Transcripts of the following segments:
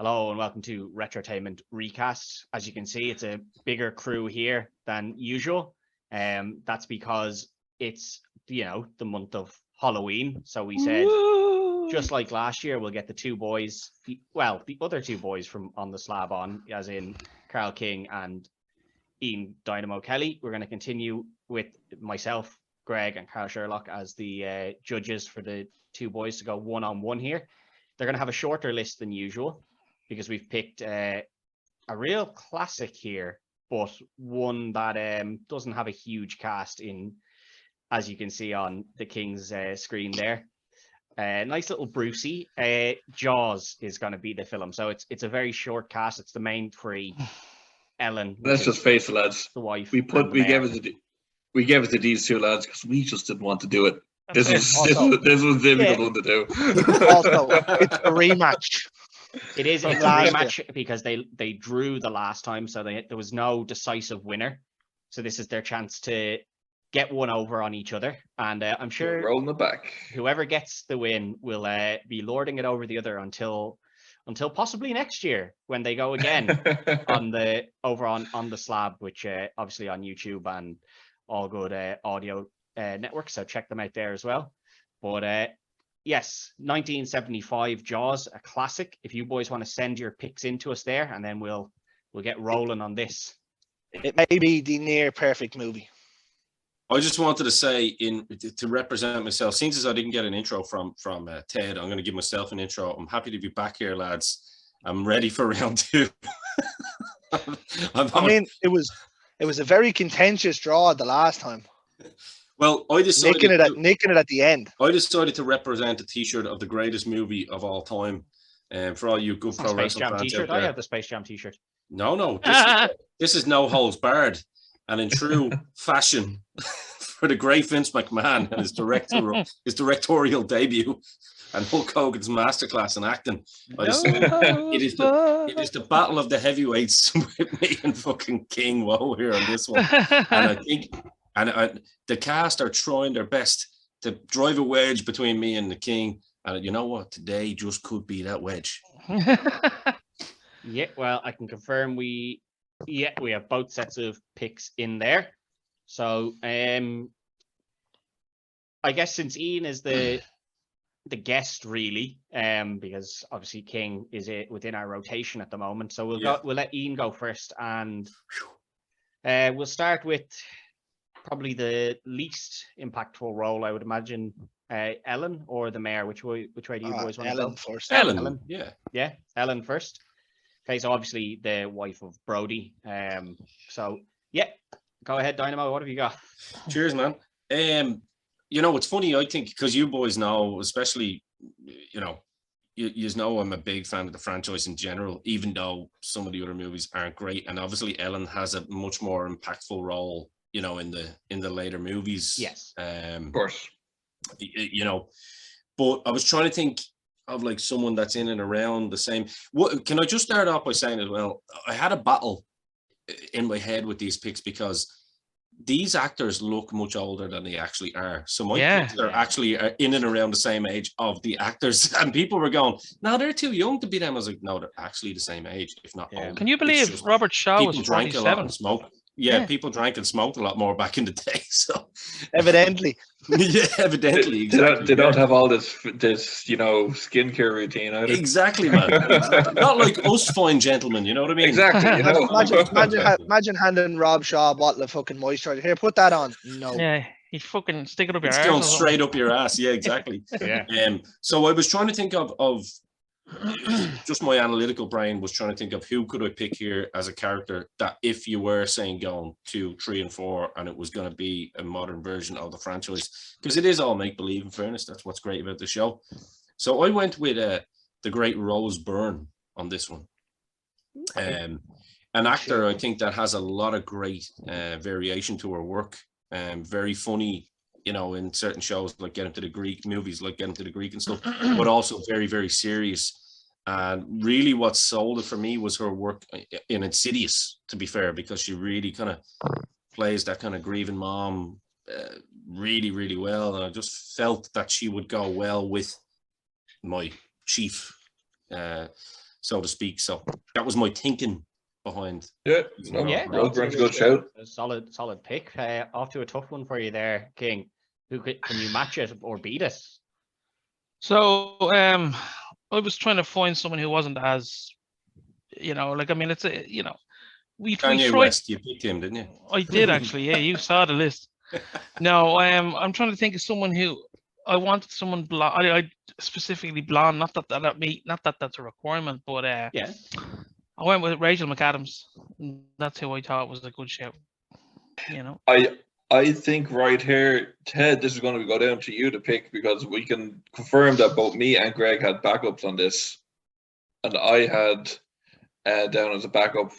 Hello and welcome to Retrotainment Recast. As you can see, it's a bigger crew here than usual. That's because it's, the month of Halloween. So we said, just like last year, we'll get the two boys, the other two boys from on the slab on, as in Carl King and Ian Dynamo Kelly. We're going to continue with myself, Greg, and Carl Sherlock as the judges for the two boys to go one-on-one here. They're going to have a shorter list than usual because we've picked a real classic here, but one that doesn't have a huge cast in, as you can see on the King's screen there. Nice little Brucey. Jaws is going to be the film, so it's a very short cast. It's the main three. Ellen. Let's just face it, lads. The wife. We gave it to these two lads because we just didn't want to do it. This was a difficult one to do. Also, it's a rematch. It is a rematch because they drew the last time, so there was no decisive winner. So this is their chance to get one over on each other, and I'm sure rolling it back. Whoever gets the win will be lording it over the other until possibly next year when they go again on the slab, which obviously on YouTube and all good audio networks. So check them out there as well. But yes, 1975 Jaws, a classic. If you boys want to send your picks into us there, and then we'll get rolling on this. It may be the near perfect movie. I just wanted to say, to represent myself, since I didn't get an intro from Ted, I'm going to give myself an intro. I'm happy to be back here, lads. I'm ready for round two. It was a very contentious draw the last time. Well, I decided nicking it at the end. I decided to represent a T-shirt of the greatest movie of all time, for all you good pro wrestling fans out there. I have the Space Jam T-shirt. No, this is no holds barred. And in true fashion, for the great Vince McMahon and his directorial debut and Hulk Hogan's masterclass in acting, it is the battle of the heavyweights with me and fucking King Woe here on this one. And I think the cast are trying their best to drive a wedge between me and the King. And you know what? Today just could be that wedge. Yeah, well, I can confirm we have both sets of picks in there. So I guess since Ian is the guest really, because obviously King is within our rotation at the moment. So we'll let Ian go first, and we'll start with probably the least impactful role, I would imagine, Ellen or the mayor. Which way do you boys want to go? Ellen first. Ellen, yeah, Ellen first. Okay, so obviously the wife of Brody. So yeah, go ahead, Dynamo. What have you got? Cheers, man. It's funny. I think because you boys know, especially, you know I'm a big fan of the franchise in general, even though some of the other movies aren't great. And obviously, Ellen has a much more impactful role, in the later movies. Yes, of course. But I was trying to think of like someone that's in and around the same. What can I just start off by saying as well? I had a battle in my head with these picks because these actors look much older than they actually are. So my picks are actually in and around the same age of the actors, and people were going, "No, they're too young to be them." I was like, "No, they're actually the same age, if not older." Can you believe Robert Shaw was 47? Drank a lot and smoked. Yeah, people drank and smoked a lot more back in the day. So evidently, evidently, exactly. They don't have all this skincare routine either. Exactly, man. Not like us fine gentlemen. You know what I mean? Exactly. Imagine handing Rob Shaw a bottle of fucking moisturizer. Here, put that on. No. Yeah, he'd fucking stick it up your ass. It's going straight up your ass. Yeah, exactly. Yeah. So I was trying to think of just my analytical brain was trying to think of who could I pick here as a character that if you were saying going 2, 3, and 4 and it was going to be a modern version of the franchise, because it is all make-believe, in fairness. That's what's great about the show. So I went with the great Rose Byrne on this one. An actor, I think, that has a lot of great variation to her work. Very funny, in certain shows like Get Him to the Greek, movies like Get Him to the Greek and stuff, but also very, very serious. And really what sold it for me was her work in Insidious, to be fair, because she really kind of plays that kind of grieving mom really, really well. And I just felt that she would go well with my chief so to speak. So that was my thinking behind. Yeah, No, Yeah, Roseburne's a good it's shout. a solid pick. Off to a tough one for you there, King. Can you match it or beat it? So I was trying to find someone who wasn't as, like, I mean, it's a, we Kanye tried. West, you picked him, didn't you? I did actually. Yeah, you saw the list. No, I'm trying to think of someone who I wanted someone blonde. I specifically blonde. Not that that's a requirement, but Yeah. I went with Rachel McAdams. That's who I thought was a good shout. I think right here, Ted, this is going to go down to you to pick because we can confirm that both me and Greg had backups on this, and I had down as a backup.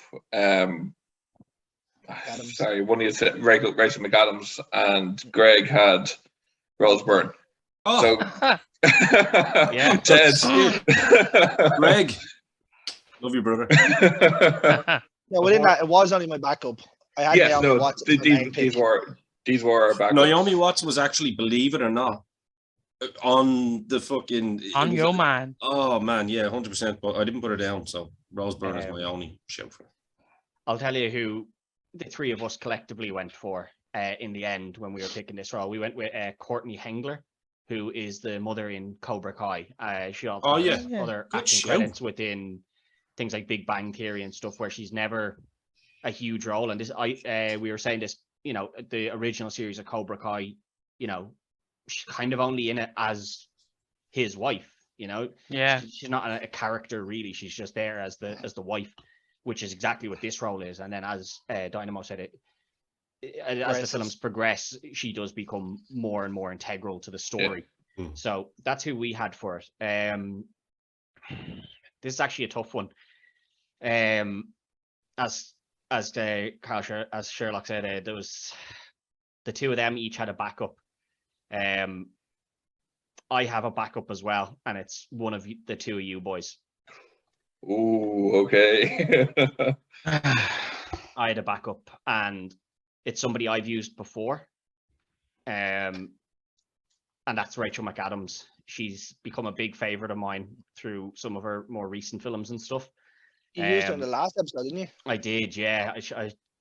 Sorry, one of you said Rachel McAdams, and Greg had Rose Byrne. Oh, So, Yeah. Ted, Greg, love you, brother. Yeah, within that, it was only my backup. I had Yes, Naomi no, Watts as my main pick. these were our backups. Naomi Watts was actually, believe it or not, on the fucking On your mind. Oh man, yeah, 100%. But I didn't put her down, so Rose Byrne is my only shout for. I'll tell you who the three of us collectively went for in the end when we were picking this role. We went with Courtney Hengler, who is the mother in Cobra Kai. She also has other Good acting shout. credits within things like Big Bang Theory and stuff, where she's never a huge role. And this, we were saying this, the original series of Cobra Kai, she's kind of only in it as his wife. Yeah. She's not a character really. She's just there as the wife, which is exactly what this role is. And then as Dynamo said, as the films progress, she does become more and more integral to the story. Yeah. So that's who we had for it. This is actually a tough one. As Sherlock said, there was the two of them each had a backup. I have a backup as well, and it's one of the two of you boys. Ooh, okay. I had a backup, and it's somebody I've used before. And that's Rachel McAdams. She's become a big favorite of mine through some of her more recent films and stuff. You used her in the last episode, didn't you? I did, yeah.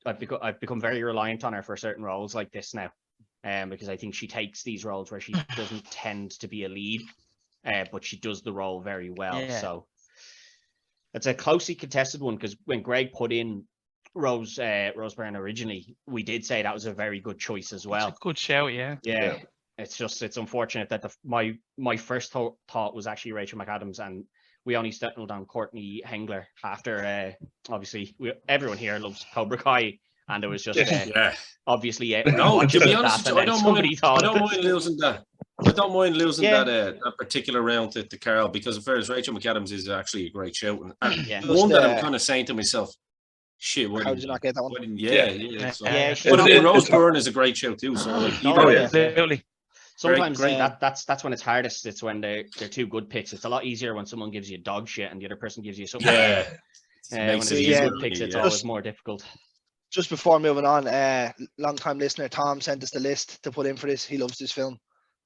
I've become very reliant on her for certain roles like this now, because I think she takes these roles where she doesn't tend to be a lead, but she does the role very well. Yeah. So it's a closely contested one, because when Greg put in Rose Byrne originally, we did say that was a very good choice as well. It's a good shout, yeah. Yeah. It's unfortunate that my first thought was actually Rachel McAdams, and we only settled on Courtney Hengler after obviously everyone here loves Cobra Kai, and there was just obviously No, to be honest, I don't mind losing that. I don't mind losing that particular round to Carl, because as far as Rachel McAdams is actually a great shout, and one that I'm kind of saying to myself, shit, how did you not get that one? So, Rose Byrne is a great shout too. So Absolutely. Sometimes that's when it's hardest. It's when they're two good picks. It's a lot easier when someone gives you dog shit and the other person gives you something. Yeah. When it's good picks, it's always more difficult. Just before moving on, long-time listener Tom sent us the list to put in for this. He loves this film.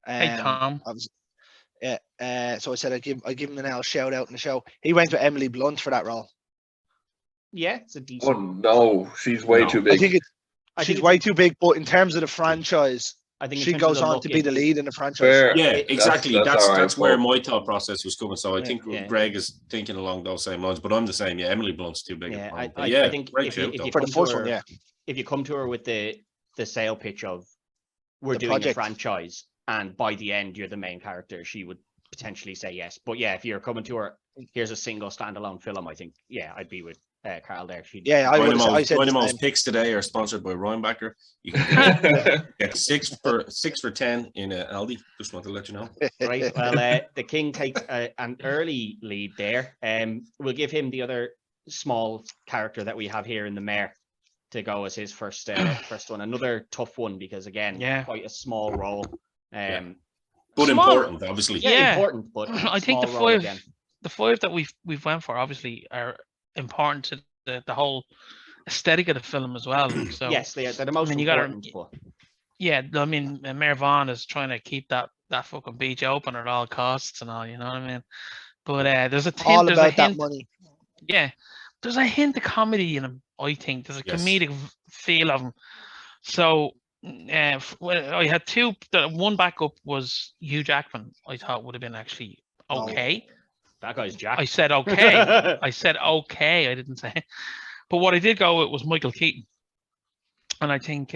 Hey Tom. So I said I'd give him a shout out in the show. He went with Emily Blunt for that role. Yeah, it's a decent. Oh no, she's way too big. She's way too big, but in terms of the franchise, I think she goes on to be the lead in the franchise. Yeah, exactly. That's where my thought process was coming. So I think Greg is thinking along those same lines, but I'm the same. Yeah, Emily Blunt's too big. Yeah, I think if you come to her with the sale pitch of we're doing a franchise, and by the end you're the main character, she would potentially say yes. But yeah, if you're coming to her, here's a single standalone film, I think I'd be with Carl there. Dynamo's picks today are sponsored by Rhinebacker. You can get 6 for 10 in Aldi. Just want to let you know. Right. Well, the King takes an early lead there. We'll give him the other small character that we have here in the Mayor to go as his first one. Another tough one because again, quite a small role. But important, obviously. Yeah, important. But I think the five that we've went for obviously are important to the whole aesthetic of the film as well. So yes, they're the most important. I mean, Mayor Vaughn is trying to keep that fucking beach open at all costs and all. You know what I mean? But there's a hint. All about that money. Yeah, there's a hint of comedy in him. I think there's a Yes. comedic feel of him. So well, I had two. One backup was Hugh Jackman. I thought would have been actually No. okay. That guy's Jack. I said okay. I said okay. I didn't say. But what I did go with was Michael Keaton, and I think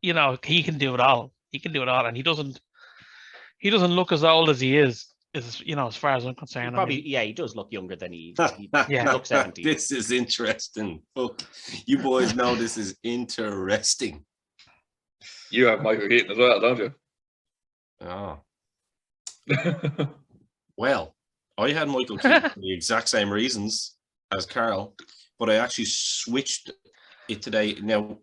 you know, he can do it all. He can do it all, and he doesn't look as old as he is. You know, as far as I'm He concerned. I probably, mean, yeah, he does look younger than he Yeah. looks 70. This is interesting. Fuck. You boys know this is interesting. You have Michael Keaton as well, don't you? Oh. Well, I had Michael Keaton for the exact same reasons as Carl, but I actually switched it today. Now,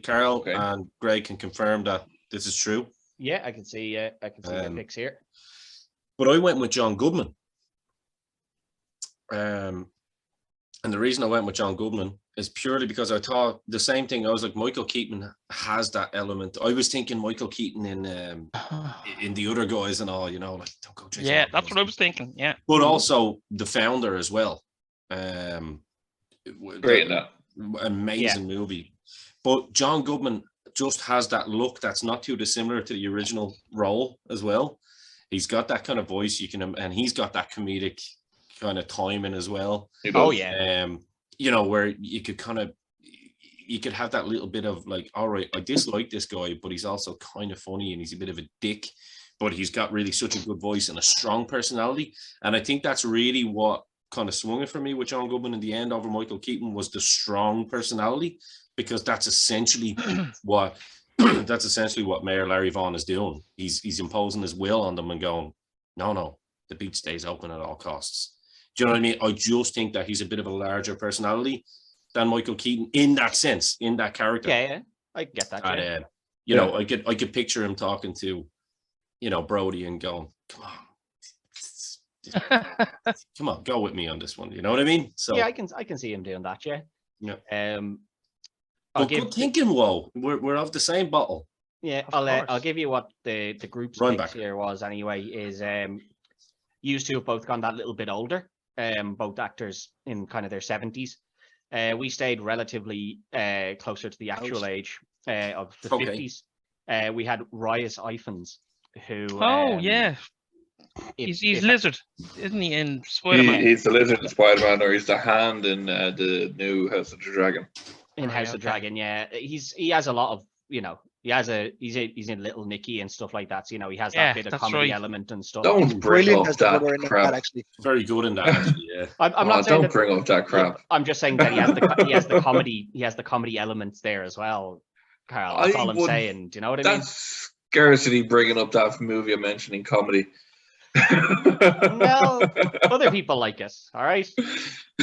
Carl Okay. and Greg can confirm that this is true. Yeah, I can see your picks here. But I went with John Goodman. And the reason I went with John Goodman is purely because I thought the same thing. I was like, Michael Keaton has that element. I was thinking Michael Keaton in the other guys and all, you know, like don't go chasing yeah, all that's those. what I was thinking. Yeah, But also the founder as well. Great in that. Amazing movie. But John Goodman just has that look that's not too dissimilar to the original role as well. He's got that kind of voice and he's got that comedic kind of timing as well. Oh yeah. You know, where you could have that little bit of like, all right, I dislike this guy, but he's also kind of funny and he's a bit of a dick, but he's got really such a good voice and a strong personality. And I think that's really what kind of swung it for me with John Goodman in the end over Michael Keaton was the strong personality, because that's essentially what Mayor Larry Vaughan is doing. He's imposing his will on them and going, no, the beach stays open at all costs. Do you know what I mean? I just think that he's a bit of a larger personality than Michael Keaton in that sense, in that character. Yeah, I get that. And, you know, I could picture him talking to, you know, Brody and going, come on, go with me on this one. You know what I mean? So yeah, I can see him doing that. Yeah. Yeah. I'll But good thinking, whoa. We're of the same bottle. Yeah, Of I'll course. give you what the group's Run picks back. here was anyway. Is used to have both gone that little bit older. Both actors in kind of their 70s. We stayed relatively closer to the actual age of the Okay. 50s. We had Rias Ifans, who yeah, he's Lizard, isn't he? In Spider-Man. He's the lizard in Spider-Man, or he's the hand in the new House of the Dragon. in House of Dragon. Yeah, he has a lot of, you know, he's in Little Nicky and stuff like that. So, you know, he has Yeah, that bit of that's comedy right. element and stuff. Don't bring Brilliant up as the that brother in that, crap. actually. Very good in that, actually, yeah. I'm not saying Don't that, bring up that crap. I'm just saying that he has the comedy. He has the comedy elements there as well, Carl. That's all I'm saying. Do you know what I mean? That's scarcity bringing up that movie I'm mentioning, comedy. Well, other people like it. All right.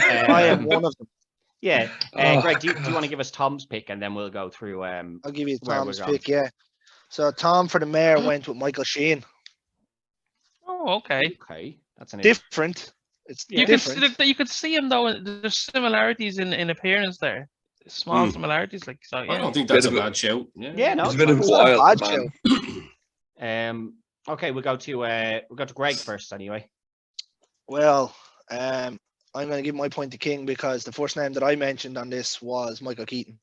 I am one of them. Yeah. Oh, Greg, do you want to give us Tom's pick and then we'll go through I'll give you where we're Tom's going. pick, yeah. So Tom for the mayor went with Michael Sheen. Oh, okay. Okay, that's an Different. It's You different. could see him though. There's similarities in appearance there. Small similarities, like so. I Yeah. don't think that's a Bit of a- bad shout. Yeah. Yeah, no. He's a it's bit of a fine. It's not a wild bad man. Okay, we'll go to Greg first anyway. Well, I'm going to give my point to King because the first name that I mentioned on this was Michael Keaton.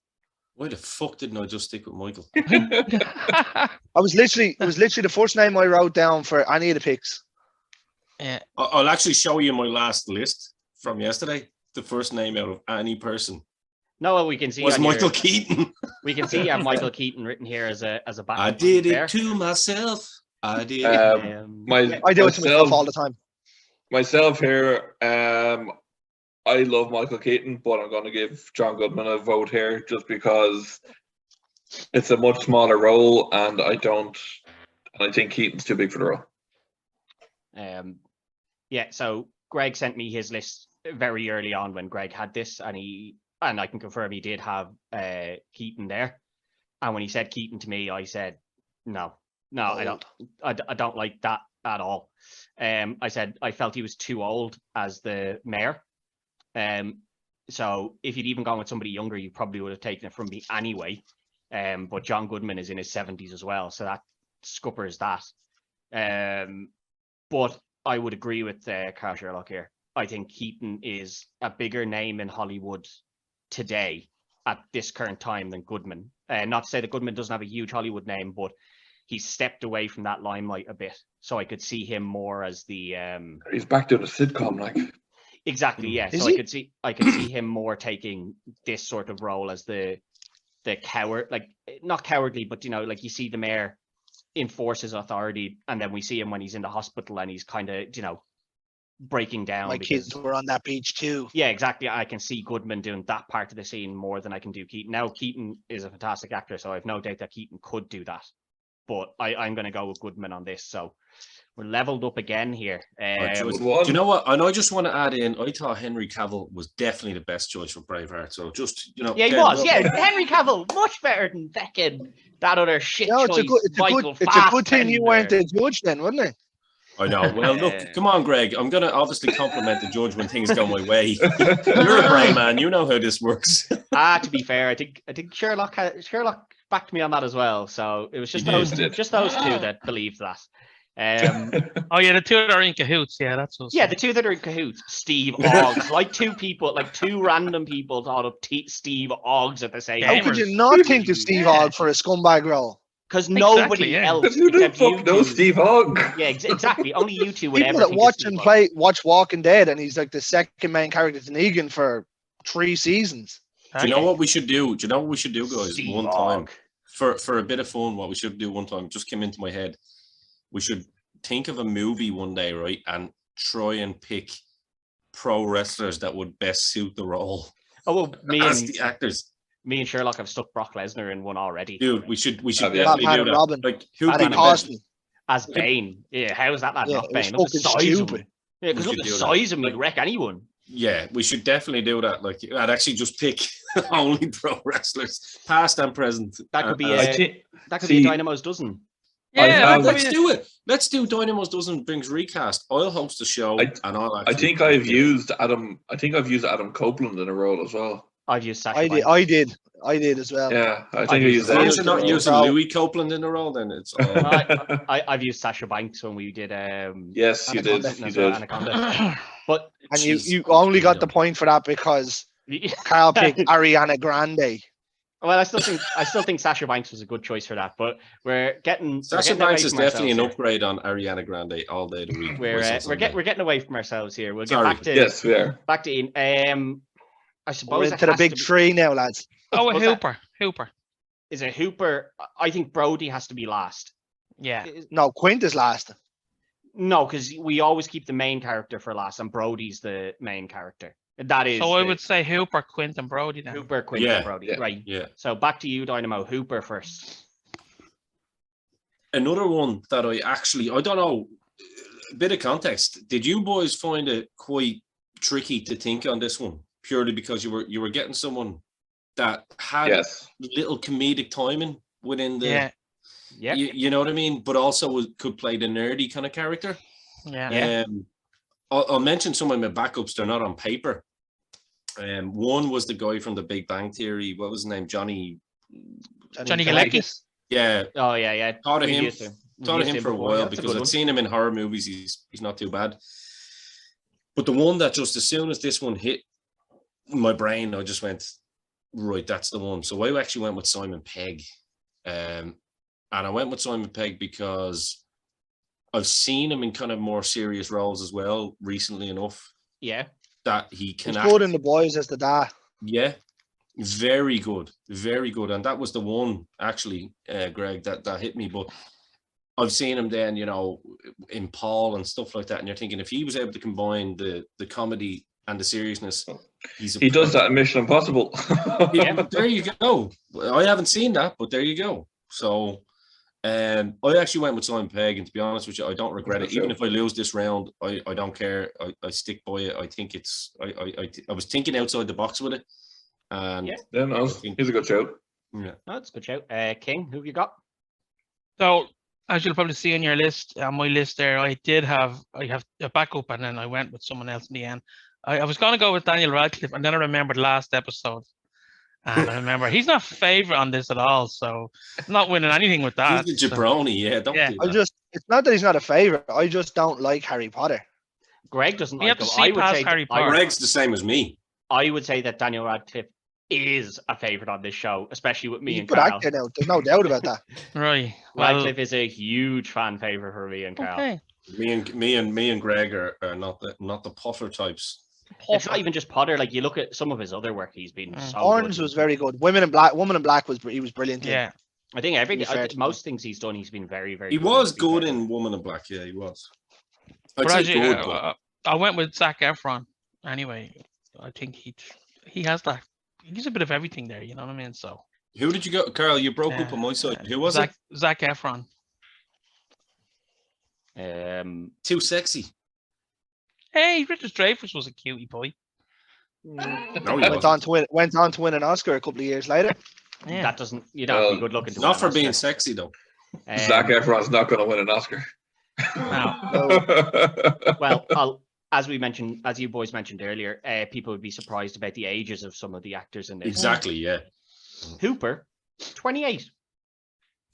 Why the fuck didn't I just stick with Michael? It was literally the first name I wrote down for any of the picks. Yeah. I'll actually show you my last list from yesterday. The first name out of any person No, well, we can see was on Michael your, Keaton. we can see you have Michael Keaton written here as a backup. I did there. it to myself. I did. I do it to myself all the time. Myself here, I love Michael Keaton, but I'm going to give John Goodman a vote here just because it's a much smaller role, and I think Keaton's too big for the role. Yeah, so Greg sent me his list very early on when Greg had this, and I can confirm he did have Keaton there. And when he said Keaton to me, I said no, I don't like that at all. I said I felt he was too old as the mayor. So if you'd even gone with somebody younger, you probably would have taken it from me anyway. But John Goodman is in his 70s as well, so that scuppers that. But I would agree with Carl Sherlock here. I think Keaton is a bigger name in Hollywood today at this current time than Goodman. Not to say that Goodman doesn't have a huge Hollywood name, but he's stepped away from that limelight a bit. So I could see him more as the He's back doing a sitcom, like. exactly, yeah. Is So he? I could see him more taking this sort of role as the coward, like not cowardly, but like you see the mayor enforce his authority, and then we see him when he's in the hospital and he's kind of breaking down. My because, kids were on that beach too. yeah, exactly. I can see Goodman doing that part of the scene more than I can do Keaton. Now Keaton is a fantastic actor, so I have no doubt that Keaton could do that. But I'm going to go with Goodman on this. So we're leveled up again here. Good Do one. you know what? And I just want to add in, I thought Henry Cavill was definitely the best choice for Braveheart. So just, yeah, he Ken, was. look- Yeah, Henry Cavill, much better than fucking that other shit No, choice. it's a good thing you weren't the judge then, wasn't it? I know. Well, look, Yeah. come on, Greg. I'm going to obviously compliment the judge when things go my way. You're a brain man. You know how this works. To be fair, I think Sherlock backed me on that as well. So it was just He did. those two that believed that. Oh yeah, the two that are in cahoots. Yeah, that's us. Yeah, the two that are in cahoots, Steve Oggs, like two random people thought of Steve Oggs at the same How time. could you not think of Steve Yeah. Ogg for a scumbag role? Because Exactly, nobody yeah. else Who the except you fuck knows two- Steve Ogg? Yeah, exactly. Only you two would People ever that think watch of him Steve Ogg. watch Walking Dead, and he's like the second main character to Negan for 3 seasons. Do you know what we should do? Do you know what we should do, guys? Steve One time. Ogg. For a bit of fun, what we should do one time just came into my head. We should think of a movie one day, right? And try and pick pro wrestlers that would best suit the role Oh well, as the actors. me and Sherlock have stuck Brock Lesnar in one already. Dude, we should Have you? definitely Batman do and that. Robin. Like who Paddy could Costin. As Bane. Yeah, how is that lad Yeah, not it was Bane? Look at the fucking size of stupid. him. Yeah, because We look should at the do that. size of him, he'd wreck anyone. Yeah, we should definitely do that. Like, I'd actually just pick only pro wrestlers, past and present. That could be And- that could see- be a Dynamo's dozen. I Yeah, have- that let's could be- do it. Let's do Dynamo's Dozen brings recast. I'll host the show, I- and I'll. I Actually think I've used Adam. I think I've used Adam Copeland in a role as well. I've used Sasha I did. Banks. I did as well. Yeah, I I've think I used used that. that. As long as you're not in a using Bro. Louis Copeland in a role, then it's all. I've used Sasha Banks when we did Yes, you did. Anaconda You as well, did. Anaconda. But And Jeez, you oh, only got freedom. the point for that because Carl picked Ariana Grande. well, I still think Sasha Banks was a good choice for that. But we're getting Sasha away Banks is from definitely an ourselves upgrade on Ariana Grande all day of the week. here. Voice on Sunday. We're getting away from ourselves here. We'll Sorry. get back to Yes, we are. back to Ian. I We're suppose it into the has big to be- three now, lads. Oh, a suppose that- Hooper. Is it Hooper? I think Brody has to be last. Yeah. No, Quint is last. No, because we always keep the main character for last, and Brody's the main character. That is. So I the would say Hooper, Quint, and Brody then. Hooper, Quint, Yeah, and Brody. yeah. Right. Yeah. So back to you, Dynamo. Hooper first. Another one that I don't know, a bit of context. Did you boys find it quite tricky to think on this one purely because you were getting someone that had Yes. little comedic timing within the, Yeah. Yeah. you know what I mean, but also could play the nerdy kind of character. Yeah. Yeah. I'll mention some of my backups. They're not on paper. One was the guy from The Big Bang Theory. What was his name? Johnny. Johnny Galecki. Yeah, Oh yeah, yeah. thought of We him. used to- we Thought of used him him for a before, while yeah, that's a because good I'd one. seen him in horror movies. He's not too bad. But the one that just as soon as this one hit my brain, I just went, right, that's the one. So I actually went with Simon Pegg. And I went with Simon Pegg because I've seen him in kind of more serious roles as well recently enough Yeah. that he can He's act. good in The Boys as the dad. Yeah, very good, and that was the one actually, Greg, that hit me. But I've seen him then, in Paul and stuff like that, and you're thinking if he was able to combine the comedy and the seriousness, He does that in Mission Impossible. Yeah, but there you go. I haven't seen that, but there you go. So, I actually went with Simon Pegg, and to be honest with you, I don't regret it. Even if I lose this round, I don't care. I stick by it. I think it's. I was thinking outside the box with it, and Yeah. Yeah, no, he's a good shout. yeah. No, that's a good shout. King, who have you got? So as you'll probably see on your list, on my list there, I have a backup, and then I went with someone else in the end. I was going to go with Daniel Radcliffe, and then I remembered last episode, and I remember he's not favourite on this at all, so I'm not winning anything with that. He's a jabroni, yeah. Don't Yeah. do that. It's not that he's not a favorite. I just don't like Harry Potter. Greg doesn't We like have to him. see past Harry Potter. Greg's the same as me. I would say that Daniel Radcliffe is a favorite on this show, especially with me He's a and good Carl. actor now. There's no doubt about that. Right. Well, Radcliffe is a huge fan favorite for me and Carl. okay. Me and Greg are not the Potter types. It's not even just Potter. Like, you look at some of his other work, he's been Mm. so Orange good. was very good. Woman in Black was he was brilliant. Yeah. I think to be fair to most things he's done, he's been very, very. He good in, was to be good fair. in Woman in Black. Yeah, he was. I'd But say actually, good, but I went with Zac Efron. Anyway, I think he has that. He's a bit of everything there. You know what I mean? So. who did you go, Carl? You broke up on my side. Who was Zac Efron. Um, Too sexy. Hey, Richard Dreyfuss was a cutie boy. No, he Went on to win an Oscar a couple of years later. Yeah. That doesn't. You don't have to be Well, good looking. To Not win for an being Oscar. sexy though. Zac Efron's not going to win an Oscar. No. Well, as you boys mentioned earlier, people would be surprised about the ages of some of the actors in this. Exactly. Yeah. Hooper, 28.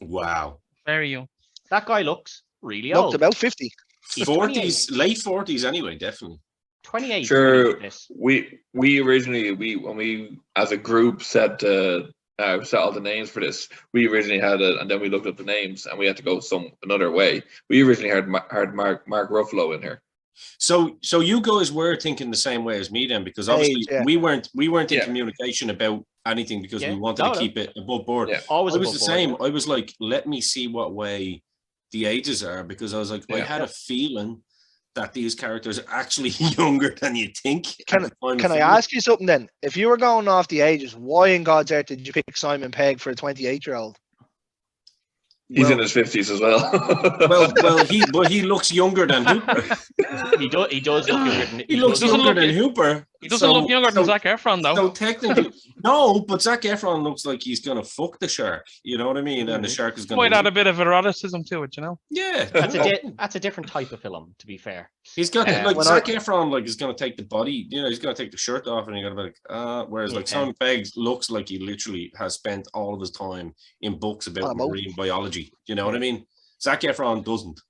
Wow. Very young. That guy looks really Looked old. about 50. He's 40s, late 40s anyway, definitely. 28. Sure. This. We originally when we as a group set all the names for this, we originally had it, and then we looked up the names, and we had to go another way. We originally had Mark Ruffalo in here. So you guys were thinking the same way as me then, because obviously yeah. we weren't in Yeah. communication about anything because Yeah. we wanted No, to no. keep it above board. Yeah. Always I was above the board, same. yeah. I was like, let me see what way the ages are, because I was like, I Yeah. had a feeling that these characters are actually younger than you think. Can I ask you something then? If you were going off the ages, why in God's earth did you pick Simon Pegg for a 28-year-old? He's in his 50s as well. well, he looks younger than Hooper. He does look younger than He looks doesn't younger look than it- Hooper. He doesn't look younger than Zac Efron, though. So technically, no, but Zac Efron looks like he's gonna fuck the shark. You know what I mean? And the shark is gonna. Might add a bit of eroticism to it, you know? Yeah, That's a different type of film, to be fair. he's got Yeah. like When Zac Efron, like, is gonna take the body. You know, he's gonna take the shirt off, and you're gonna be like, whereas like Yeah. Simon Pegg looks like he literally has spent all of his time in books about marine biology. You know what I mean? Zac Efron doesn't.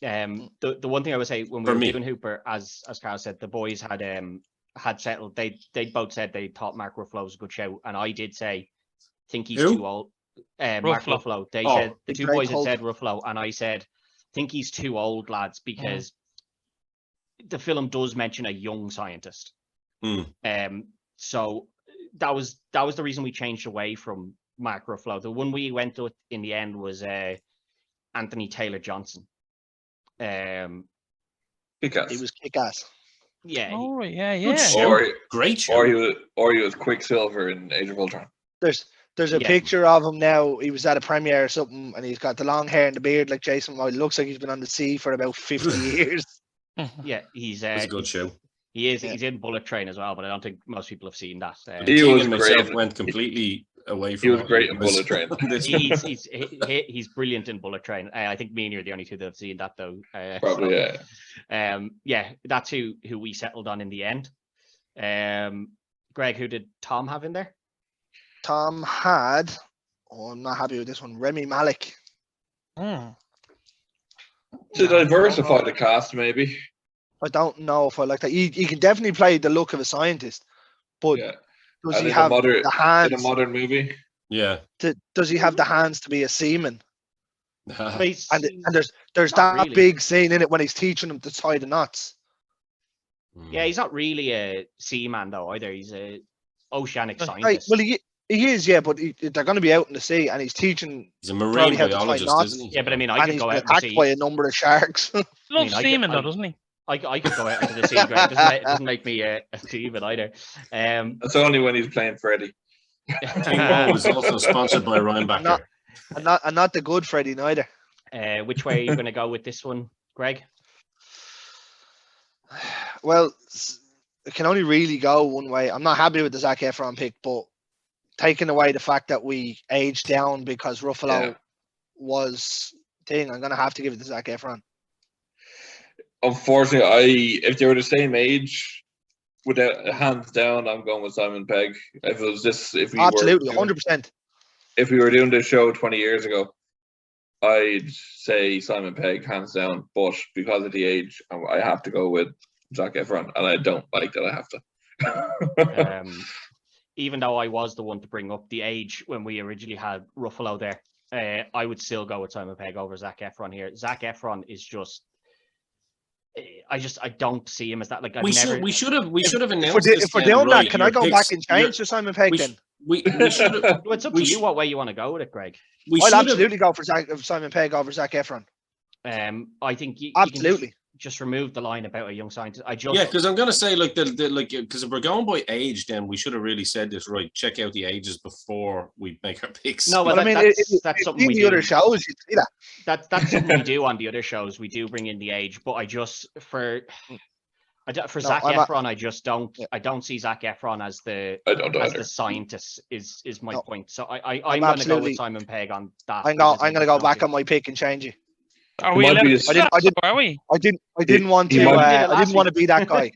The one thing I would say when we For were me. doing Hooper, as Carl said, the boys had settled. They both said they thought Mark Ruffalo was a good show, and I did say, think he's Who? too old. Mark Ruffalo. They Oh. said the two Great boys had Hulk. said Ruffalo, and I said, think he's too old, lads, because the film does mention a young scientist. Mm. So that was the reason we changed away from Mark Ruffalo. The one we went with in the end was Anthony Taylor Johnson. Because He was kick-ass. Yeah, he- Oh, yeah, Good yeah. show. or Great show. or he was Quicksilver in Age of Ultron. There's a Yeah. picture of him now. He was at a premiere or something, and he's got the long hair and the beard like Jason. Well, it looks like he's been on the sea for about 50 years. yeah, he's It's a good show. he is. Yeah. He's in Bullet Train as well, but I don't think most people have seen that. He King was and myself great. went completely away from. He was what great in was Bullet Train. on this one. he's brilliant in Bullet Train. I think me and you're the only two that have seen that though. Probably, so, yeah. yeah, that's who we settled on in the end. Greg, who did Tom have in there? Tom had, I'm not happy with this one, Remy Malek. Mm. To diversify the cast, maybe. I don't know if I like that. He can definitely play the look of a scientist, but Yeah. does And he in a have modern- the In a hands? modern movie. Yeah. Does he have the hands to be a seaman? He's- And there's Not that really. big scene in it when he's teaching him to tie the knots. yeah, he's not really a seaman though either. He's a oceanic Right. scientist. Well, he is, yeah, but they're going to be out in the sea, and he's teaching. He's a marine Probably have to tie biologist, knots. isn't he? Yeah, but I mean, I and could he's go been out and attacked see. by a number of sharks. Loves I could- semen, though, I- doesn't he? I could go out into the sea. Greg. It doesn't make me a seaman either. That's only when he's playing Freddy. King Bo is also sponsored by Ryan Backer. Not- and not the good Freddy neither. Which way are you going to go with this one, Greg? Well, it can only really go one way. I'm not happy with the Zac Efron pick, but taking away the fact that we aged down because Ruffalo Yeah. was thing, I'm gonna have to give it to Zac Efron. Unfortunately, if they were the same age, without hands down, I'm going with Simon Pegg. If it was this, Absolutely, 100%. if we were doing this show 20 years ago, I'd say Simon Pegg hands down. But because of the age, I have to go with Zac Efron, and I don't like that I have to. Even though I was the one to bring up the age when we originally had Ruffalo there, I would still go with Simon Pegg over Zac Efron here. Zac Efron is just, I don't see him as that. Like, We should have announced If we're doing that, can I go back and change to Simon Pegg then? We should have. Well, it's up to you what way you want to go with it, Greg. I'll absolutely go for Simon Pegg over Zac Efron. I think you Absolutely. can just remove the line about a young scientist. Because I'm gonna say because if we're going by age, then we should have really said this right. Check out the ages before we make our picks. No, well, But I mean, that's something we the do. other shows, you see that. That's something we do on the other shows. We do bring in the age, but for Zac Efron, I don't see Zac Efron as the scientist is my point. So I'm going to go with Simon Pegg on that. I'm going to go back on my pick and change it. Are we? Are we? I didn't want to be that guy.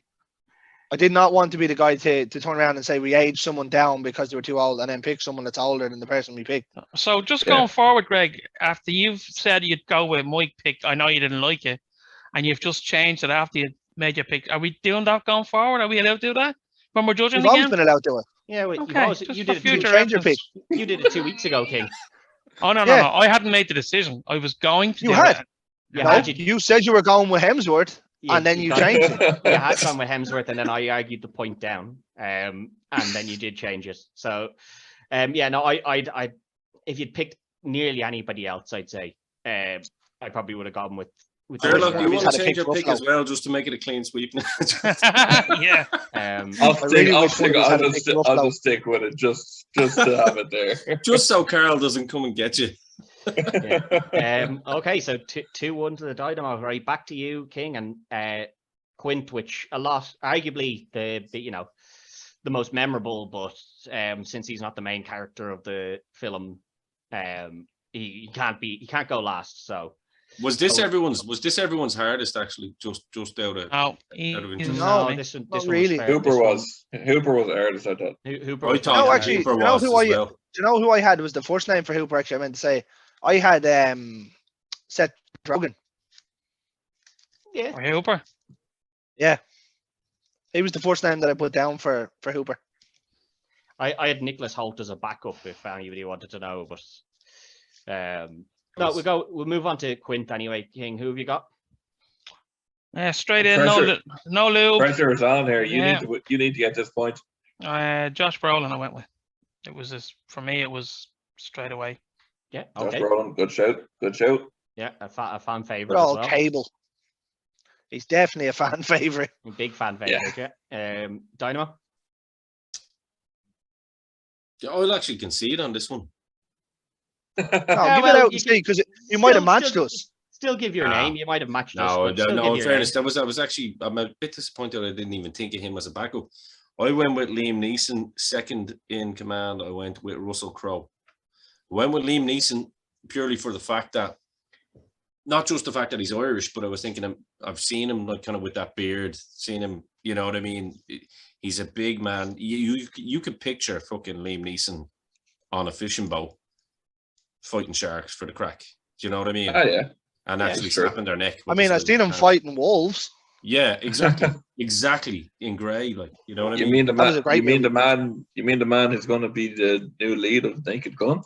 I did not want to be the guy to turn around and say we aged someone down because they were too old, and then pick someone that's older than the person we picked. So just going forward, Greg, after you've said you'd go with Mike pick, I know you didn't like it, and you've just changed it after you made your pick. Are we doing that going forward? Are we allowed to do that when we're judging We've always again? been allowed to do it. Yeah, Okay, you did Change your pick. You did it 2 weeks ago, King. Oh no, I hadn't made the decision. I was going to. You had. Yeah, you said you were going with Hemsworth, and then you changed it. You had gone with Hemsworth, and then I argued the point down, and then you did change it. So, I if you'd picked nearly anybody else, I'd say I probably would have gone with. Sherlock, you want to change your pick as well, just to make it a clean sweep? Yeah. I'll just stick with it just to have it there. Just so Carl doesn't come and get you. Okay, so 2-1 to the Dynamo. Right, back to you, King, and Quint, which arguably the most memorable, but since he's not the main character of the film, he can't go last. So was this everyone's hardest actually? Just out of interest? No, this one really. Hooper was hardest, I thought. Hooper. I thought Hooper was as well. Do you know who I had was the first name for Hooper? Actually, I meant to say I had Seth Rogen. Yeah, Hooper. Yeah, he was the first name that I put down for Hooper. I had Nicholas Hoult as a backup if anybody wanted to know, but no, we'll move on to Quint anyway. King, who have you got? Straight in, no lube. Pressure is on here. You need to get this point. Josh Brolin, I went with. It was for me. It was straight away. Yeah. Josh Okay. Brolin, good shout. Yeah, a fan favorite. We're all as well. Cable. He's definitely a fan favorite. A big fan favorite. Yeah. Dynamo. I'll actually concede on this one. No, give it out and see, because you might have matched us. Still give your name. You might have matched us. No, but in fairness, I was actually, I'm a bit disappointed I didn't even think of him as a backup. I went with Liam Neeson, second in command. I went with Russell Crowe. I went with Liam Neeson purely for the fact that, not just the fact that he's Irish, but I was thinking I've seen him like kind of with that beard, seen him, you know what I mean? He's a big man. You could picture fucking Liam Neeson on a fishing boat fighting sharks for the crack. Do you know what I mean? Oh yeah. And actually snapping their neck. I mean, I've seen him fighting wolves. Yeah, exactly. Exactly. In grey, like, you know what I mean? You mean the man who's going to be the new lead of Naked Gun?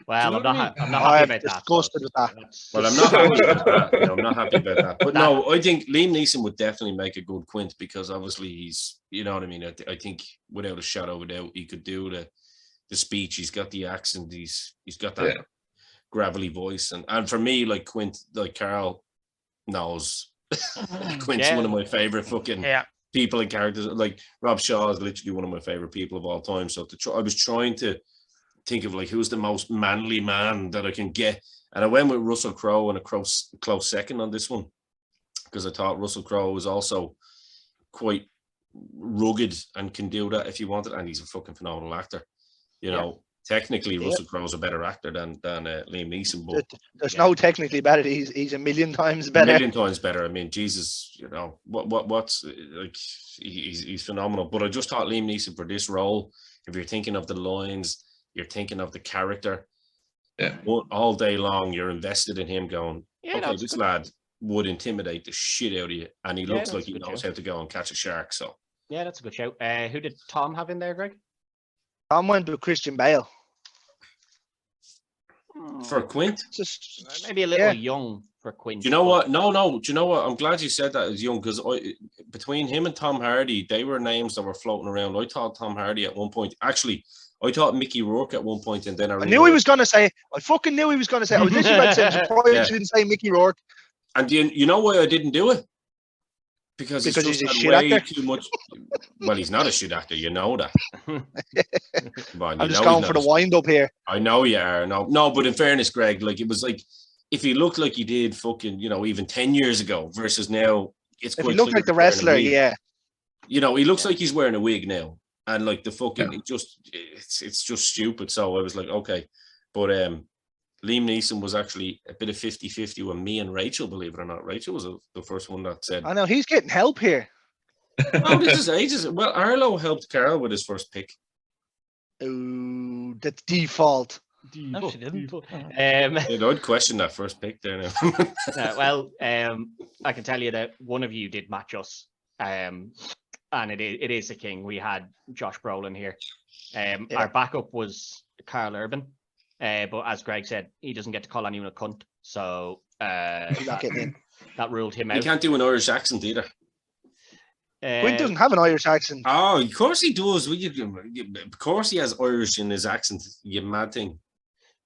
Well, I'm not happy about that. Disgusted with that. Well, I'm not happy about that. I'm not happy about that. But no, I think Liam Neeson would definitely make a good Quint because obviously he's, you know what I mean? I think without a shadow of a doubt, he could do the speech. He's got the accent. He's got that gravelly voice. And for me, like Quint, like Carl knows, Quint's one of my favorite fucking people and characters. Like Rob Shaw is literally one of my favorite people of all time. So I was trying to think of like who's the most manly man that I can get, and I went with Russell Crowe and a close second on this one because I thought Russell Crowe was also quite rugged and can do that if you want it, and he's a fucking phenomenal actor. You know, technically Russell Crowe's a better actor than Liam Neeson, but there's no technically better. He's a million times better. A million times better. I mean, Jesus, you know what's like he's phenomenal. But I just thought Liam Neeson for this role, if you're thinking of the lines, you're thinking of the character. Yeah. All day long, you're invested in him going, okay, this lad would intimidate the shit out of you, and he looks that's like a he good knows shout. how to go and catch a shark. So Yeah, that's a good shout. Who did Tom have in there, Greg? Tom went with Christian Bale. for Quint, Just Maybe a little yeah. young for Quint. do you know but- what? No. Do you know what? I'm glad you said that as young, because between him and Tom Hardy, they were names that were floating around. I thought Tom Hardy at one point. Actually, I thought Mickey Rourke at one point, and then I I knew he realised- was going to say. I fucking knew he was going to say. I was literally about to say. I'm surprised Yeah. you didn't say Mickey Rourke. And you know why I didn't do it? Because Because he's he's a just shit had way actor? too much. Well, he's not a shit actor, you know that. Well, I'm just going for the wind up here. I know you are. No, but in fairness, Greg, like it was like if he looked like he did fucking, even 10 years ago versus now, it's If quite he looked clear like the he's wearing a wrestler, wig. yeah. He looks like he's wearing a wig now, and like the fucking, it's just stupid. So I was like, okay, but Liam Neeson was actually a bit of 50-50 with me and Rachel, believe it or not. Rachel was the first one that said, I know he's getting help here. oh, this is ages. Well, Arlo helped Carl with his first pick. Ooh, that's default. No, she didn't. I'd question that first pick there now. Well, I can tell you that one of you did match us, and it is the king. We had Josh Brolin here. Our backup was Carl Urban, but as Greg said, he doesn't get to call anyone a cunt, so He's not getting in. that ruled him You out. can't do an Irish accent either. Quinn doesn't have an Irish accent. Oh, of course he does. Of course he has Irish in his accent, you mad thing.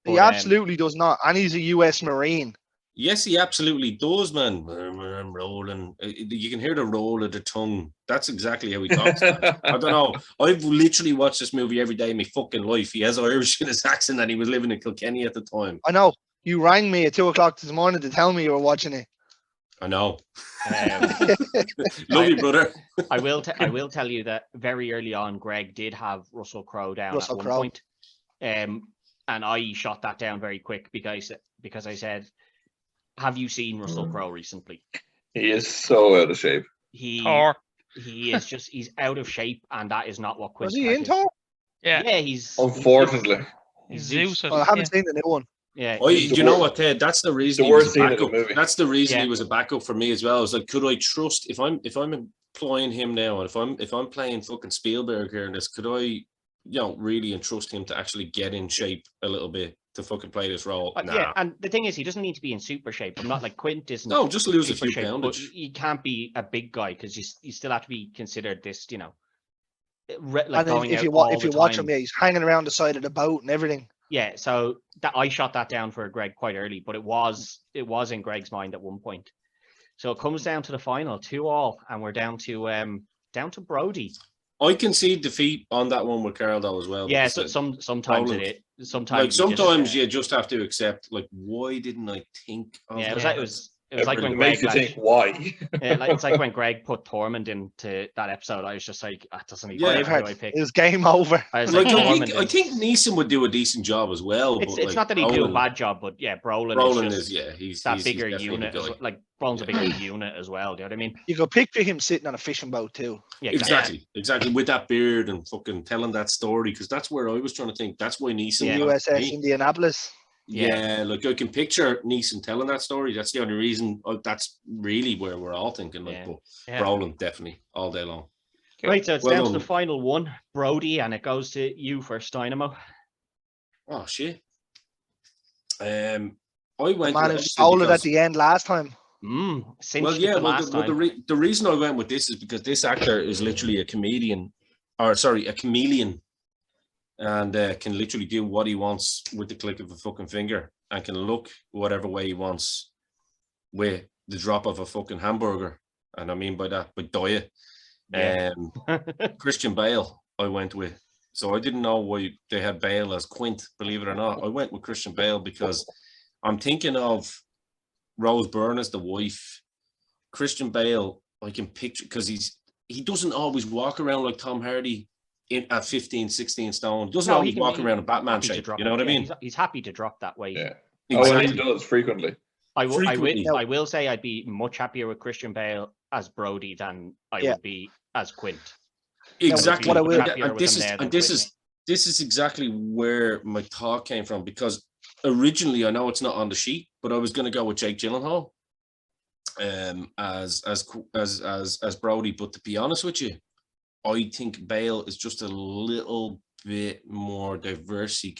He but, absolutely does not, and he's a U.S. Marine. Yes, he absolutely does, man. I'm rolling. You can hear the roll of the tongue. That's exactly how he talks. I don't know. I've literally watched this movie every day in my fucking life. He has Irish in his accent, and he was living in Kilkenny at the time. I know. You rang me at 2:00 this morning to tell me you were watching it. I know. Um, Love you, brother. I will tell you that very early on, Greg did have Russell Crowe down Russell at one Crowe. point. And I shot that down very quick because I said, have you seen Russell Crowe recently? He is so out of shape. He Thor. he's out of shape, and that is not what Quint Was he in Thor? Yeah. Yeah, he's Unfortunately, He's Zeus. Well, I haven't seen the new one. Yeah, Do He's the you know worst- what, Ted? That's the reason the he was worst a scene of the backup. movie. That's the reason Yeah. he was a backup for me as well. I was like, could I trust if I'm employing him now, and if I'm playing fucking Spielberg here in this, could I, really entrust him to actually get in shape a little bit to fucking play this role? Nah. Yeah, and the thing is, he doesn't need to be in super shape. I'm not like Quint isn't. No, just lose a super few shape, but poundage. he can't be a big guy because you still have to be considered this, like And going if out you all if the you watch time. him, yeah, he's hanging around the side of the boat and everything. Yeah, so that I shot that down for Greg quite early, but it was in Greg's mind at one point. So it comes down to the final, 2-2, and we're down to Brody. I concede defeat on that one with Carl though as well. Yeah, because so sometimes Roland- it sometimes sometimes you you just have to accept, like, why didn't I think of yeah, that? it was like when It Greg makes you like, think why. it's like when Greg put Tormund into that episode. I was just like, that doesn't even Yeah. matter who I Braveheart. pick. It was game over. I was Like, like, I Tormund think Neeson would do a decent job as well. it's but, it's not that he'd do a Brolin- bad job, but yeah, Brolin Brolin is just he's that he's bigger definitely unit. the guy. Like Brolin's a bigger unit as well. Do you know what I mean? You could picture him sitting on a fishing boat too. Yeah, Exactly, with that beard and fucking telling that story, because that's where I was trying to think. That's why Neeson. Yeah. got USS me. Indianapolis. Yeah, like I can picture Neeson telling that story. That's the only reason. That's really where we're all thinking. Like, Yeah. but Yeah. Brolin definitely all day long. Right, so it's Well down to done. the final one, Brody, and it goes to you first, Dynamo. Oh shit. I The went. man with who obviously stole it because- at the end last time. Cinched Well, it yeah. the Well, last the, time. the reason I went with this is because this actor is literally a chameleon, a chameleon, and can literally do what he wants with the click of a fucking finger, and can look whatever way he wants with the drop of a fucking hamburger. And I mean by that, by diet. Yeah. Christian Bale, I went with. So I didn't know why they had Bale as Quint, believe it or not. I went with Christian Bale because I'm thinking of Rose Byrne as the wife. Christian Bale, I can picture, because he doesn't always walk around like Tom Hardy at 15, 16 stone. He doesn't No, always walk he- around in Batman happy to shape. drop You know it. what I Yeah, mean? He's happy to drop that weight. Yeah. Exactly. Oh, and he does frequently. Frequently. I will say I'd be much happier with Christian Bale as Brody than I Yeah. would be as Quint. Exactly. what I will- And this is exactly where my thought came from, because originally I know it's not on the sheet, but I was going to go with Jake Gyllenhaal. as Brody. But to be honest with you, I think Bale is just a little bit more diverse. He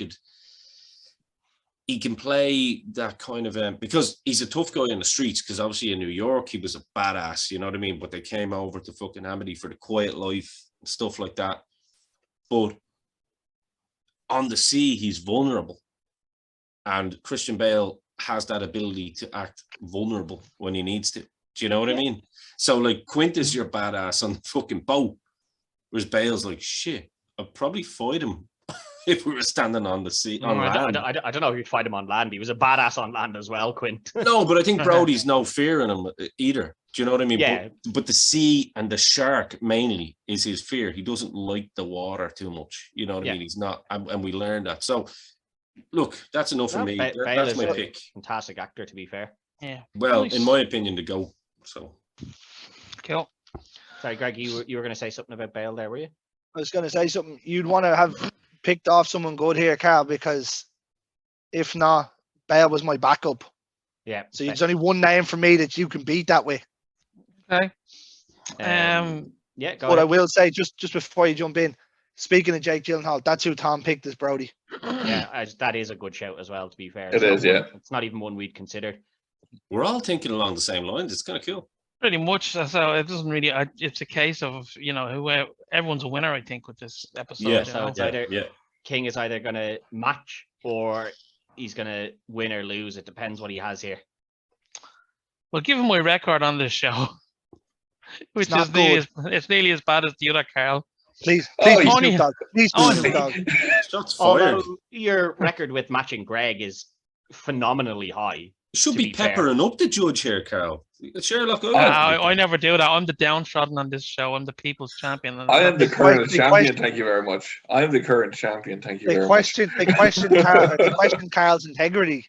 can play that kind of because he's a tough guy in the streets. Because obviously in New York he was a badass, you know what I mean. But they came over to fucking Amity for the quiet life and stuff like that. But on the sea, he's vulnerable, and Christian Bale has that ability to act vulnerable when he needs to. Do you know what I mean? So like Quint is your badass on the fucking boat, whereas Bale's like, shit, I'd probably fight him if we were standing on the sea on land. I don't know if you'd fight him on land. He was a badass on land as well, Quint. No, but I think Brody's no fear in him either. Do you know what I mean? Yeah. But the sea and the shark mainly is his fear. He doesn't like the water too much. You know what I mean? He's not, and we learned that. So, look, that's enough for me. Bale That's is my a pick. fantastic actor, to be fair. Yeah. Well, Nice. in my opinion, to go. So, Cool. Sorry, Greg, you were going to say something about Bale there, were you? I was going to say something. You'd want to have picked off someone good here, Carl, because if not, Bale was my backup. Yeah. So there's only one name for me that you can beat that way. Okay. Yeah, go But I ahead. will say, just before you jump in, speaking of Jake Gyllenhaal, that's who Tom picked as Brody. Yeah, that is a good shout as well, to be fair. It is, yeah. It's not even one we'd considered. we're all thinking along the same lines. It's kind of cool. Pretty much. So it doesn't really. It's a case of who everyone's a winner. I think with this episode. Yeah. you So know? it's either Yeah. King is either going to match or he's going to win or lose. It depends what he has here. Well, given my record on this show, which not is nearly as bad as the other Carl. Please, Oh, please, you- Snoop Dogg. Please, Only- Snoop Dogg. Shots fired. Although your record with matching Greg is phenomenally high. You should to be be fair. peppering up the judge here, Carl. Sherlock. I never do that. I'm the downtrodden on this show. I'm the people's champion. I am the They current question- champion. Thank you very much. I am the current champion. Thank you They very question Carl's integrity.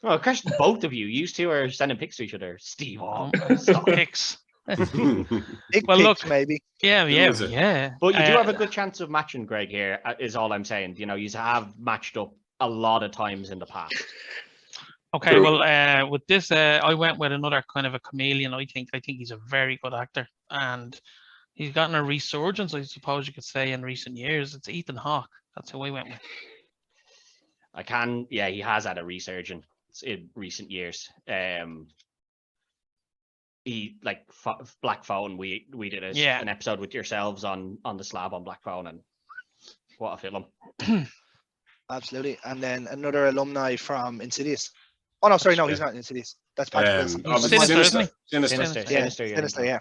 Oh, question both of you. You two are sending pics to each other. Steve. Stop picks. Big Well, picks, look- maybe. Yeah. is it? But you do have a good chance of matching Greg here, is all I'm saying. You have matched up a lot of times in the past. Okay, True. well, with this, I went with another kind of a chameleon. I think he's a very good actor, and he's gotten a resurgence, I suppose you could say, in recent years. It's Ethan Hawke. That's who I went with. He has had a resurgence in recent years. He Black Phone. We did an episode with yourselves on the Slab on Black Phone, and what a film. Absolutely. And then another alumni from Insidious. Oh, no, sorry. No, he's not in Insidious. That's Patrick Wilson. Sinister, isn't he? Sinister. Sinister, yeah.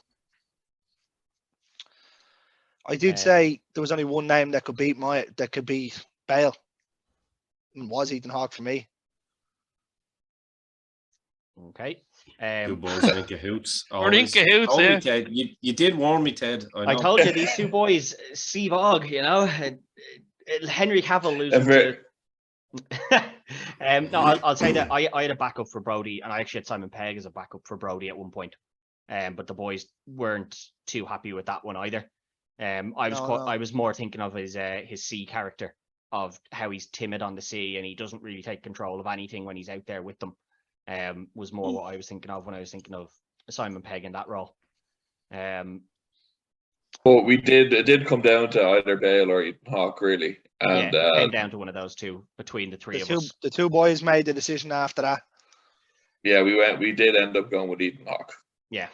I did say there was only one name that could beat Bale. And it was Ethan Hawke for me. Okay. Two boys are in cahoots. We're in always. cahoots, Told me, yeah. Ted. You did warn me, Ted. I know. told you these two boys, Steve Ogg, Henry Cavill losing Very- to. No, I'll say that I had a backup for Brody, and I actually had Simon Pegg as a backup for Brody at one point. But the boys weren't too happy with that one either. I was more thinking of his sea character, of how he's timid on the sea and he doesn't really take control of anything when he's out there with them. Was more what I was thinking of when I was thinking of Simon Pegg in that role. But it did come down to either Bale or Ethan Hawke, really. And it came down to one of those two between the three of us. The two boys made the decision after that. yeah, we did end up going with Ethan Hawke. Yeah,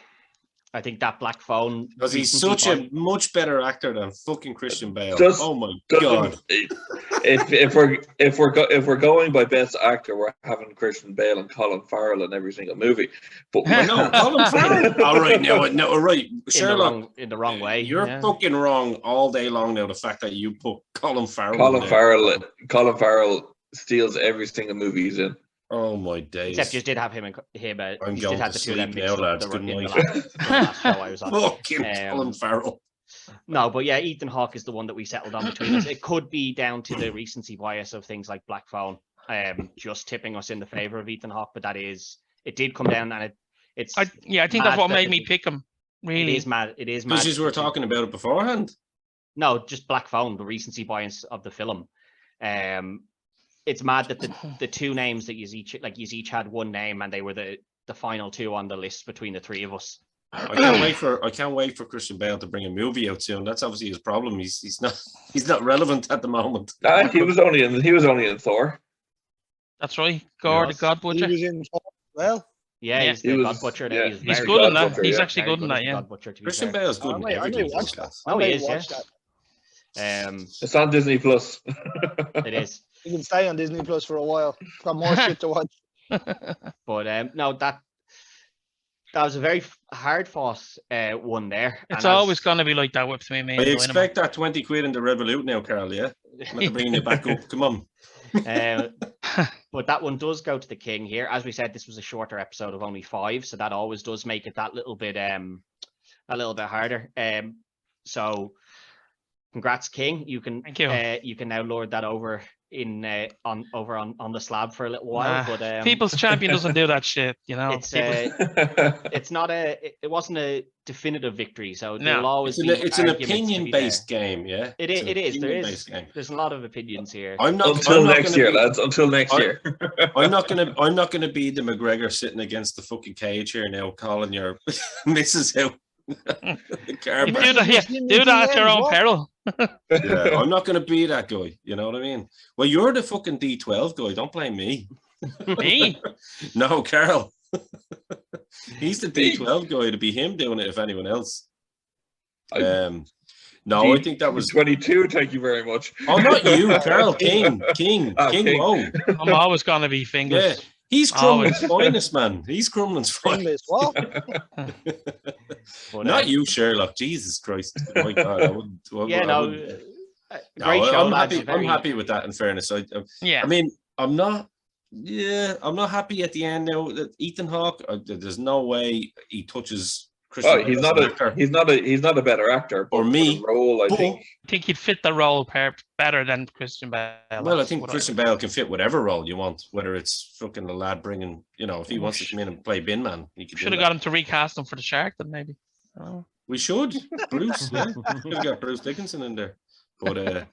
I think that Black Phone, Because he's recency such a bias- much better actor than fucking Christian Bale. Just- Oh my Doesn't- god! If we're going by best actor, we're having Christian Bale and Colin Farrell in every single movie. But No, Colin Farrell. All right, no, all right, Sherlock. in the wrong way. You're yeah. fucking wrong all day long now. The fact that you put Colin Farrell. in there. Colin Farrell steals every single movie he's in. Oh my days! Except you did have him. I'm you going did have to the two of them sleep mixed now, up lads. Good in the night. last show I was on. Fucking Um, Colin Farrell. No, but yeah, Ethan Hawke is the one that we settled on between us. It could be down to the recency bias of things like Black Phone, just tipping us in the favor of Ethan Hawke. But it did come down, and it's. I think that's mad what that made me pick him. It Really, is mad. It is mad. Because you were talking about it beforehand. No, just Black Phone, the recency bias of the film. It's mad that the two names that you each had one name, and they were the the final two on the list between the three of us. I can't wait for Christian Bale to bring a movie out soon. That's obviously his problem. He's not relevant at the moment. He was only in Thor. That's right. Gore, the Yes. God He Butcher. was in well. Yeah, Yeah. he's the He God was- Butcher. yeah. He's He's very good in God that. Butcher, He's yeah. actually Very good in as that. the Yeah. God Butcher, to be Christian fair. Bale's good I in may everything. watch that. Oh, I he may is, yeah. watch that. It's on Disney Plus. It is. You can stay on Disney Plus for a while. Got more shit to watch. But no, that was a very hard fought one there. It's And always going to be like that with me, I man. expect that 20 quid in the Revolut now, Carl. Yeah, I'm not bringing you back up. Come on. But that one does go to the king here. As we said, this was a shorter episode of only 5, so that always does make it that little bit harder. So congrats, King. You can Thank you. you can now lord that over on the slab for a little while. Nah, But People's champion doesn't do that shit, you know. it's People- it's not it wasn't a definitive victory, so No. there will always It's an be arguments to be opinion-based there. game. Yeah, It It's an is. There opinion-based is. game. There's a lot of opinions here. I'm not Until next year, be, lads. Until next I- year. I'm not gonna be the McGregor sitting against the fucking cage here now, calling your missus out. The car You back. do that, yeah, do that at your own peril. Yeah, I'm not gonna be that guy. You know what I mean? Well, you're the fucking D12 guy. Don't blame me. Me? No, Carl. He's the D12 guy. To be him doing it, if anyone else. No, I think that was 22. Thank you very much. Oh, not you, Carl. King. Oh, King. Whoa. I'm always going to be fingerless. Yeah. He's Always. Crumlin's finest, man. He's Crumlin's finest. What? But, Not you, Sherlock. Jesus Christ. My God, I wouldn't. Yeah, I no. wouldn't- Great No, show, I'm lads. happy. I'm happy with that. In fairness, I Yeah. mean, I'm not. Yeah, I'm not happy at the end now. That Ethan Hawke, there's no way he touches Christian. Oh, he's Bale not as a an actor. he's not a better actor. But Or for me. the role, I But- think. I think he'd fit the role better than Christian Bale. Well, I That's think what Christian Bale can fit whatever role you want, whether it's fucking the lad bringing, if he wants to come in and play bin man, he could. Should have got him to recast him for the Shark, then maybe. I don't know. We should, Bruce. Yeah, should have got Bruce Dickinson in there. But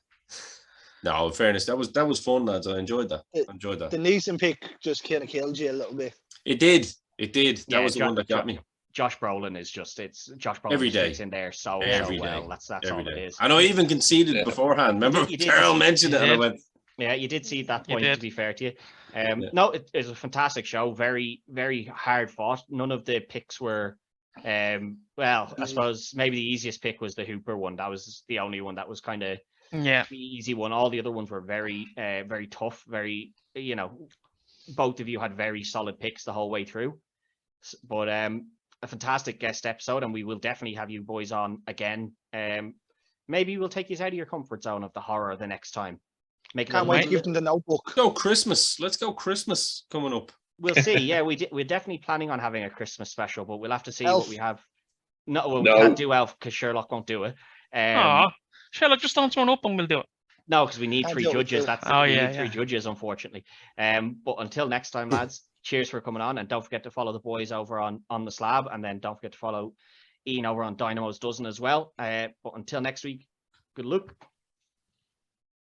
no, in fairness, that was fun, lads. I enjoyed that. The Neeson pick just kind of killed you a little bit. It did. That Yeah, was the one that got me Josh Brolin is just Josh Brolin Every day. fits in there so every well. day. That's every all it day. is. And I even conceded Yeah. beforehand. Remember, You did. Carol mentioned You it, and I did. went, Yeah, you did see that You point, to did. be fair to you. Yeah. No, it was a fantastic show. Very, very hard fought. None of the picks were, well, I suppose maybe the easiest pick was the Hooper one. That was the only one that was kind of Yeah. the easy one. All the other ones were very, very tough. Very, both of you had very solid picks the whole way through. But a fantastic guest episode, and we will definitely have you boys on again. Maybe we'll take you out of your comfort zone of the horror the next time. Make it a Can't little wait bit- to give them the notebook. go Christmas. Let's go Christmas coming up. We'll see. Yeah, we're definitely planning on having a Christmas special, but we'll have to see Elf. what we have. No, well, No. we can't do Elf because Sherlock won't do it. Aw. Sherlock, just don't turn up and we'll do it. No, because we need Can't 3 do it judges. too. That's Oh, we yeah, need 3 yeah. judges, unfortunately. But until next time, lads, cheers for coming on, and don't forget to follow the boys over on the Slab, and then don't forget to follow Ian over on Dynamo's Dozen as well. But until next week, good luck.